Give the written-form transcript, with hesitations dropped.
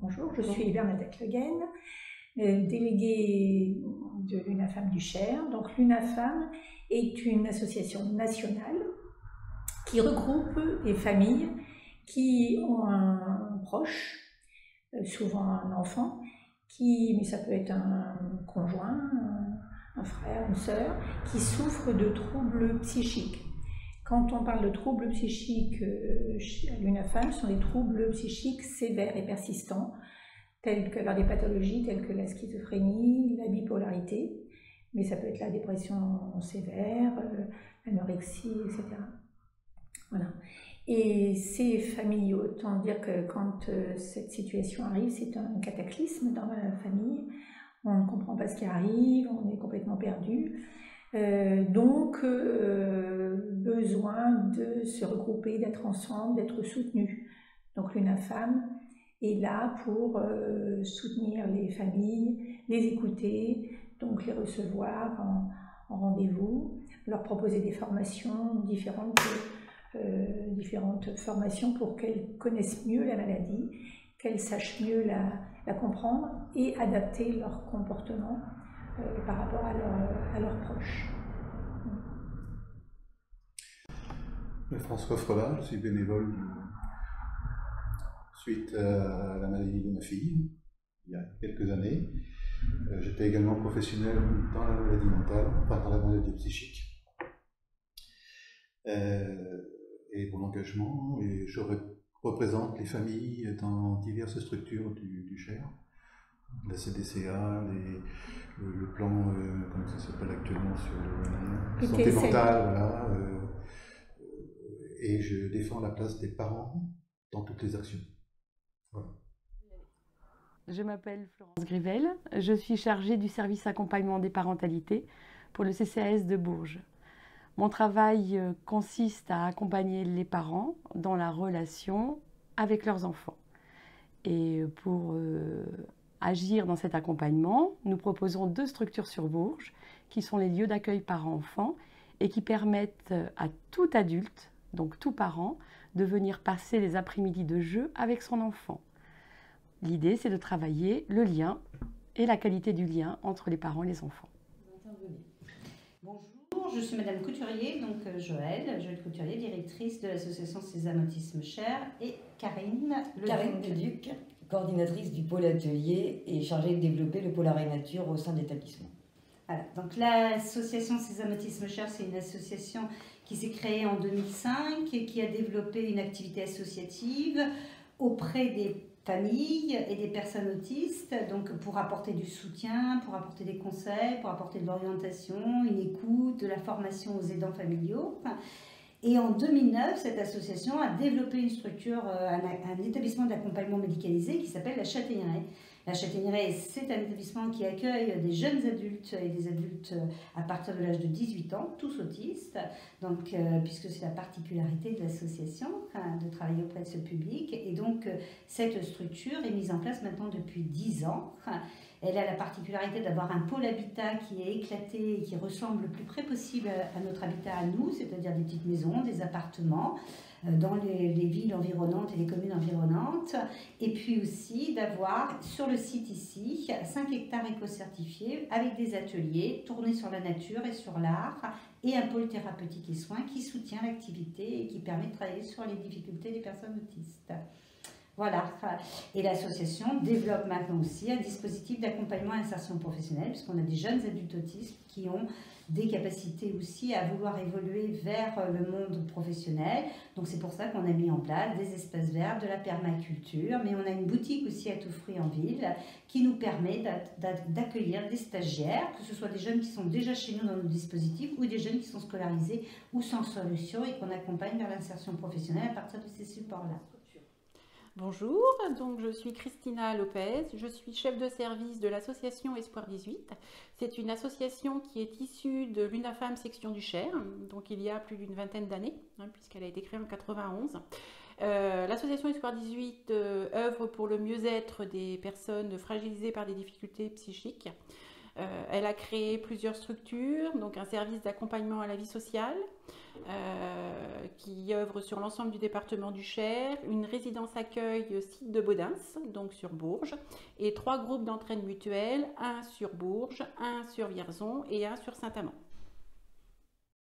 Bonjour, je suis Bernadette Le Guen, déléguée de l'UNAFAM du Cher. Donc l'UNAFAM est une association nationale qui regroupe des familles qui ont un proche, souvent un enfant, mais ça peut être un conjoint, un frère, une sœur, qui souffre de troubles psychiques. Quand on parle de troubles psychiques à l'UNAFAM, ce sont des troubles psychiques sévères et persistants, tels que des pathologies telles que la schizophrénie, la bipolarité, mais ça peut être la dépression sévère, l'anorexie, etc. Voilà. Et ces familles, autant dire que quand cette situation arrive, c'est un cataclysme dans la famille. On ne comprend pas ce qui arrive, on est complètement perdu. Donc, besoin de se regrouper, d'être ensemble, d'être soutenu. Donc, l'UNAFAM est là pour soutenir les familles, les écouter, donc les recevoir en rendez-vous, leur proposer des formations, différentes formations pour qu'elles connaissent mieux la maladie, qu'elles sachent mieux la comprendre et adapter leur comportement par rapport à leurs proches. François Frelin, je suis bénévole suite à la maladie de ma fille, il y a quelques années. J'étais également professionnel dans la maladie mentale, enfin dans la maladie psychique. Et pour l'engagement, et je représente les familles dans diverses structures du Cher, la CDCA, le plan, comment ça s'appelle actuellement, sur la santé mentale, voilà. Et je défends la place des parents dans toutes les actions. Voilà. Je m'appelle Florence Grivel, je suis chargée du service accompagnement des parentalités pour le CCAS de Bourges. Mon travail consiste à accompagner les parents dans la relation avec leurs enfants. Et pour agir dans cet accompagnement, nous proposons 2 structures sur Bourges qui sont les lieux d'accueil parents-enfants et qui permettent à tout adulte, donc tout parent, de venir passer les après-midi de jeu avec son enfant. L'idée, c'est de travailler le lien et la qualité du lien entre les parents et les enfants. Bonjour, je suis Madame Couturier, donc Joëlle Couturier, directrice de l'association Sésame Autisme Cher, et Karine Leduc, coordinatrice du pôle atelier et chargée de développer le pôle arrêt nature au sein de l'établissement. Voilà, donc l'association Sésame Autisme Cher, c'est une association qui s'est créée en 2005 et qui a développé une activité associative auprès des familles et des personnes autistes, donc pour apporter du soutien, pour apporter des conseils, pour apporter de l'orientation, une écoute, de la formation aux aidants familiaux. Et en 2009, cette association a développé une structure, un établissement d'accompagnement médicalisé qui s'appelle la Châtaigneraie. La Châtaigneraie, c'est un établissement qui accueille des jeunes adultes et des adultes à partir de l'âge de 18 ans, tous autistes, donc, puisque c'est la particularité de l'association de travailler auprès de ce public. Et donc, cette structure est mise en place maintenant depuis 10 ans. Elle a la particularité d'avoir un pôle habitat qui est éclaté et qui ressemble le plus près possible à notre habitat à nous, c'est-à-dire des petites maisons, des appartements, dans les villes environnantes et les communes environnantes, et puis aussi d'avoir sur le site ici 5 hectares éco-certifiés avec des ateliers tournés sur la nature et sur l'art, et un pôle thérapeutique et soins qui soutient l'activité et qui permet de travailler sur les difficultés des personnes autistes. Voilà, et l'association développe maintenant aussi un dispositif d'accompagnement et insertion professionnelle, puisqu'on a des jeunes adultes autistes qui ont des capacités aussi à vouloir évoluer vers le monde professionnel. Donc c'est pour ça qu'on a mis en place des espaces verts, de la permaculture, mais on a une boutique aussi à Touffry en ville qui nous permet d'accueillir des stagiaires, que ce soit des jeunes qui sont déjà chez nous dans nos dispositifs ou des jeunes qui sont scolarisés ou sans solution et qu'on accompagne vers l'insertion professionnelle à partir de ces supports-là. Bonjour, donc je suis Christina Lopez, je suis chef de service de l'association Espoir 18. C'est une association qui est issue de l'UNAFAM section du Cher, donc il y a plus d'une vingtaine d'années, puisqu'elle a été créée en 91. L'association Espoir 18 œuvre pour le mieux-être des personnes fragilisées par des difficultés psychiques. Elle a créé plusieurs structures, donc un service d'accompagnement à la vie sociale qui œuvre sur l'ensemble du département du Cher, une résidence accueil site de Baudins, donc sur Bourges, et 3 groupes d'entraide mutuelle, un sur Bourges, un sur Vierzon et un sur Saint-Amand.